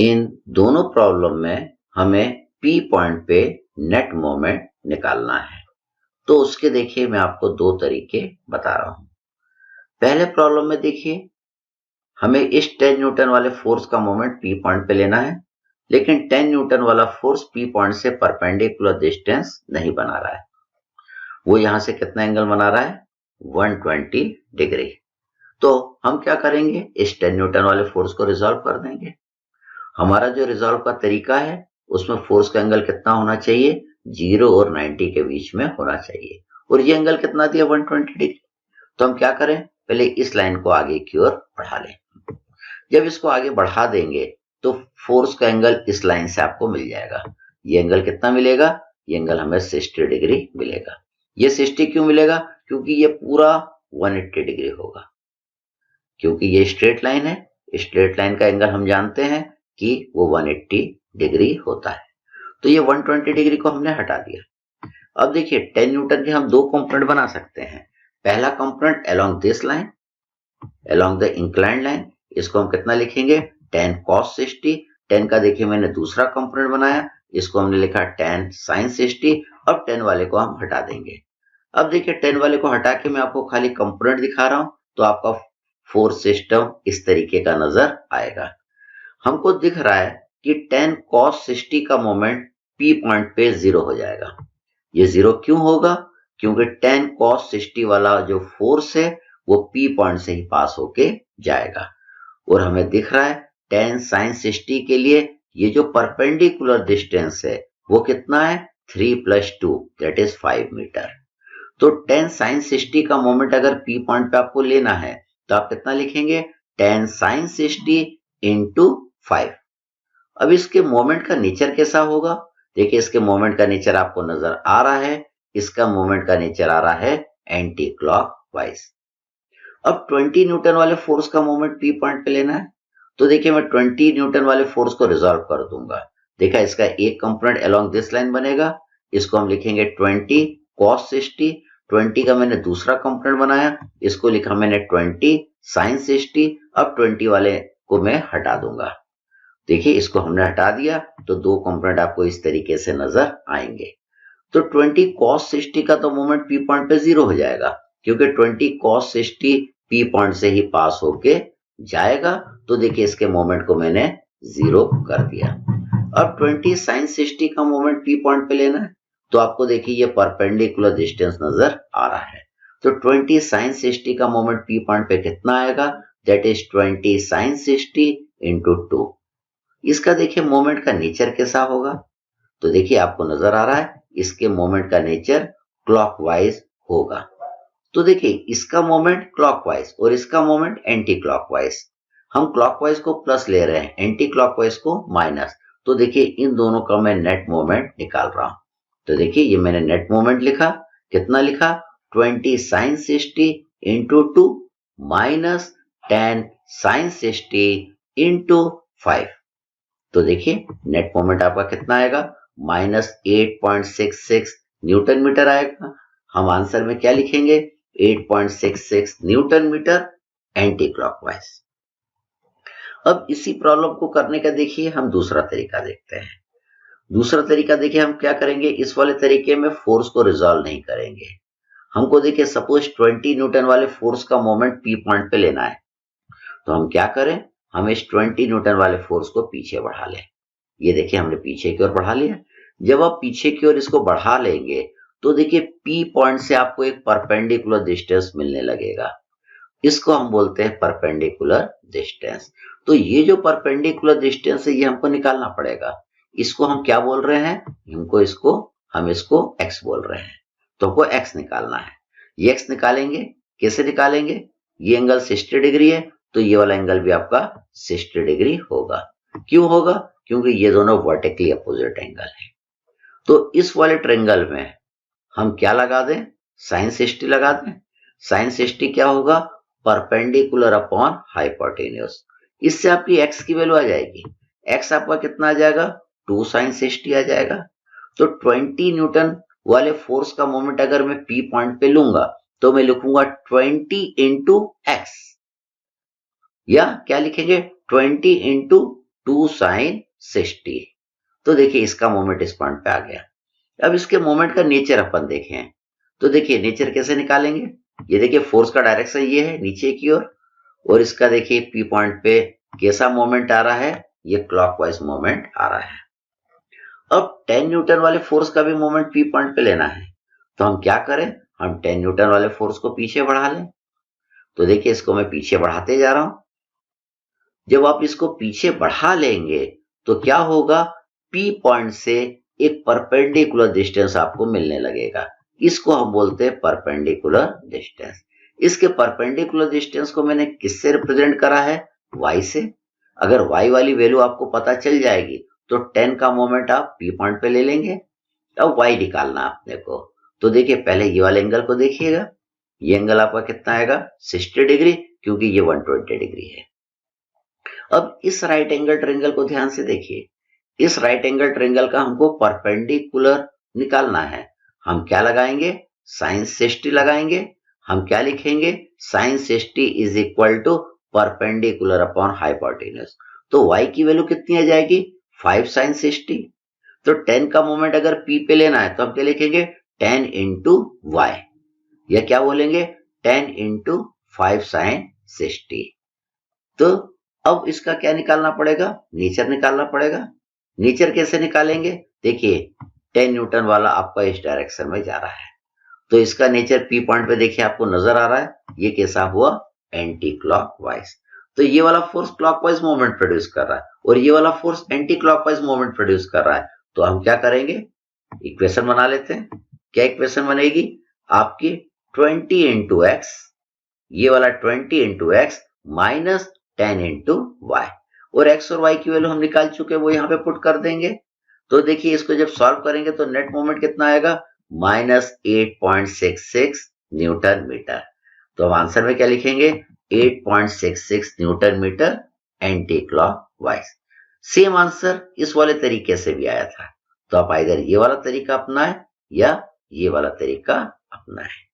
इन दोनों प्रॉब्लम में हमें पी पॉइंट पे नेट मोमेंट निकालना है। तो उसके देखिए मैं आपको दो तरीके बता रहा हूं। पहले प्रॉब्लम में देखिए हमें इस 10 न्यूटन वाले फोर्स का मोमेंट पी पॉइंट पे लेना है, लेकिन 10 न्यूटन वाला फोर्स पी पॉइंट से परपेंडिकुलर डिस्टेंस नहीं बना रहा है। वो यहां से कितना एंगल बना रहा है? 120 डिग्री। तो हम क्या करेंगे, इस 10 न्यूटन वाले फोर्स को रिजॉल्व कर देंगे। हमारा जो रिजॉल्व का तरीका है उसमें फोर्स का एंगल कितना होना चाहिए? 0 और 90 के बीच में होना चाहिए। और ये एंगल कितना दिया? 120 डिग्री। तो हम क्या करें, पहले इस लाइन को आगे की ओर बढ़ा लें। जब इसको आगे बढ़ा देंगे तो फोर्स का एंगल इस लाइन से आपको मिल जाएगा। ये एंगल कितना मिलेगा? ये एंगल हमें 60 डिग्री मिलेगा। ये 60 क्यों मिलेगा? क्योंकि ये पूरा 180 डिग्री होगा, क्योंकि ये स्ट्रेट लाइन है। स्ट्रेट लाइन का एंगल हम जानते हैं कि वो 180 डिग्री होता है। तो ये 120 डिग्री को हमने हटा दिया। अब देखिए 10 न्यूटन के हम दो कंपोनेंट बना सकते हैं। पहला component along this line, along the inclined line, इसको हम कितना लिखेंगे? 10 cos 60। 10 का देखिए मैंने दूसरा कंपोनेंट बनाया, इसको हमने लिखा 10 sin 60। अब 10 वाले को हम हटा देंगे। अब देखिए 10 वाले को हटा के मैं आपको खाली कंपोनेंट दिखा रहा हूं, तो आपका फोर्स सिस्टम इस तरीके का नजर आएगा। हमको दिख रहा है कि 10 cos 60 का मोमेंट P पॉइंट पे 0 हो जाएगा। ये 0 क्यों होगा? क्योंकि 10 cos 60 वाला जो फोर्स है वो P पॉइंट से ही पास होके जाएगा। और हमें दिख रहा है 10 sin 60 के लिए ये जो परपेंडिकुलर डिस्टेंस है वो कितना है? 3 + 2 दैट इज 5 मीटर। तो 10 sin 60 का मोमेंट अगर P पॉइंट पे आपको लेना है तो आप कितना लिखेंगे? 10 sin 60 इंटू 5। अब इसके मोमेंट का नेचर कैसा होगा? देखिए इसके मोमेंट का नेचर आपको नजर आ रहा है। इसका मोमेंट का नेचर आ रहा है एंटी क्लॉकवाइज। अब 20 न्यूटन वाले फोर्स का मोमेंट पी पॉइंट पे लेना है। तो देखिए मैं 20 न्यूटन वाले फोर्स को रिजॉल्व कर दूंगा। देखा इसका एक कंपोनेंट अलोंग दिस लाइन बनेगा, इसको हम लिखेंगे 20 cos 60। 20 का मैंने दूसरा कंपोनेंट बनाया, इसको लिखा मैंने 20 sin 60। अब 20 वाले को मैं हटा दूंगा। देखिए इसको हमने हटा दिया तो दो कंपोनेंट आपको इस तरीके से नजर आएंगे। तो 20 cos 60 का तो मोमेंट पी पॉइंट पे 0 हो जाएगा, क्योंकि 20 cos 60 पी पॉइंट से ही पास होके जाएगा। तो देखिए इसके मोमेंट को मैंने 0 कर दिया। अब 20 sin 60 का मोमेंट पी पॉइंट पे लेना है, तो आपको देखिए ये परपेंडिकुलर डिस्टेंस नजर आ रहा है। तो 20 sin 60 का मोमेंट पी पॉइंट पे कितना आएगा? That is 20 sin 60 into 2। इसका देखिए मोमेंट का नेचर कैसा होगा? तो देखिए आपको नजर आ रहा है इसके मोमेंट का नेचर क्लॉकवाइज होगा। तो देखिए इसका मोमेंट क्लॉकवाइज और इसका मोमेंट एंटी क्लॉकवाइज। हम क्लॉकवाइज को प्लस ले रहे हैं, एंटी क्लॉकवाइज को माइनस। तो देखिए इन दोनों का मैं नेट मोमेंट निकाल रहा हूं। तो देखिए ये मैंने नेट मोमेंट लिखा, कितना लिखा? 20 sin 60 into 2 minus 10 sin 60 into 5। तो देखिए नेट मोमेंट आपका कितना आएगा? -8.66 न्यूटन मीटर आएगा। हम आंसर में क्या लिखेंगे? 8.66 न्यूटन मीटर एंटी क्लॉकवाइज। अब इसी प्रॉब्लम को करने का देखिए हम दूसरा तरीका देखते हैं। दूसरा तरीका देखिए हम क्या करेंगे, इस वाले तरीके में फोर्स को रिजॉल्व नहीं करेंगे। हमको देखिए सपोज 20 न्यूटन वाले फोर्स का मोमेंट पी पॉइंट पे लेना है। तो हम क्या करें, हम इस 20 न्यूटन वाले फोर्स को पीछे बढ़ा लें। ये देखिए हमने पीछे की ओर बढ़ा लिया। जब आप पीछे की ओर इसको बढ़ा लेंगे तो देखिए पी पॉइंट से आपको एक परपेंडिकुलर डिस्टेंस मिलने लगेगा। इसको हम बोलते हैं परपेंडिकुलर डिस्टेंस। तो ये जो परपेंडिकुलर डिस्टेंस है ये हमको निकालना पड़ेगा। इसको हम क्या बोल रहे हैं? हम इसको x बोल रहे हैं। तो हमको x निकालना है। ये x निकालेंगे, कैसे निकालेंगे? ये एंगल 60 डिग्री है, तो ये वाला एंगल भी आपका 60 डिग्री होगा। क्यों होगा? क्योंकि ये दोनों वर्टिकली अपोजिट एंगल है। तो इस वाले ट्रायंगल में हम क्या लगा दें? sin 60 लगा दें। sin 60 क्या होगा? Perpendicular upon hypotenuse. इससे आपकी x की वैल्यू आ जाएगी। x आपका कितना आ जाएगा? 2 sin 60 आ जाएगा। तो 20 न्यूटन वाले फोर्स का मोमेंट अगर मैं P पॉइंट पे लूंगा तो मैं लिखूंगा 20 इंटू एक्स, या क्या लिखेंगे? 20 इंटू 2 sin 60। तो देखिए इसका मोमेंट इस पॉइंट पे आ गया। अब इसके मोमेंट का नेचर अपन देखें, तो देखिए नेचर कैसे निकालेंगे। ये देखिए फोर्स का डायरेक्शन ये है नीचे की ओर, और इसका देखिए पी पॉइंट पे कैसा मोमेंट आ रहा है, ये क्लॉकवाइज मोमेंट आ रहा है। अब 10 न्यूटन वाले फोर्स का भी मोमेंट पी पॉइंट पे लेना है, तो हम क्या करें, हम 10 न्यूटन वाले फोर्स को पीछे बढ़ा लें। तो देखिए इसको मैं पीछे बढ़ाते जा रहा हूं। जब आप इसको पीछे बढ़ा लेंगे तो क्या होगा, पी पॉइंट से एक परपेंडिकुलर डिस्टेंस आपको मिलने लगेगा। इसको हम बोलते हैं परपेंडिकुलर डिस्टेंस। इसके परपेंडिकुलर डिस्टेंस को मैंने किससे रिप्रेजेंट करा है, y से। अगर y वाली वैल्यू आपको पता चल जाएगी तो 10 का मोमेंट आप p पॉइंट पे ले लेंगे। अब y निकालना आपने को, तो देखिए पहले ये वाले एंगल को देखिएगा। ये एंगल आपका कितना आएगा, 60 डिग्री, क्योंकि ये 120 डिग्री है। अब इस राइट एंगल ट्रायंगल को ध्यान से देखिए। इस राइट एंगल ट्रायंगल का हमको परपेंडिकुलर निकालना है। हम क्या लगाएंगे, sin 60 लगाएंगे। हम क्या लिखेंगे, sin 60 is equal to perpendicular upon hypotenuse. तो y की वैल्यू कितनी आ जाएगी, 5 sin 60। तो 10 का मोमेंट अगर p पे लेना है तो हम क्या लिखेंगे, 10 इंटू y, या क्या बोलेंगे, 10 इंटू 5 sin 60। तो अब इसका क्या निकालना पड़ेगा, नेचर निकालना पड़ेगा। नेचर कैसे निकालेंगे, देखिए 10 न्यूटन वाला आपका इस डायरेक्शन में जा रहा है, तो इसका नेचर पी पॉइंट पे देखिए आपको नजर आ रहा है, ये कैसा हुआ, एंटी क्लॉकवाइज। तो ये वाला फोर्स क्लॉकवाइज मोमेंट प्रोड्यूस कर रहा है और ये वाला force anti clockwise moment produce कर रहा है। तो हम क्या करेंगे, इक्वेशन बना लेते हैं। क्या इक्वेशन बनेगी आपकी, 20 इंटू एक्स, ये वाला 20 into X minus 10 into Y, और एक्स और वाई की वैल्यू हम निकाल चुके हैं, वो यहाँ पे पुट कर देंगे। तो देखिए इसको जब सॉल्व करेंगे तो नेट मोमेंट कितना आएगा, -8.66 न्यूटन मीटर। तो हम आंसर में क्या लिखेंगे, 8.66 newton metre anticlockwise. Same answer इस वाले तरीके से भी आया था। तो आप इधर ये वाला तरीका अपनाएं या ये वाला तरीका अपनाएं।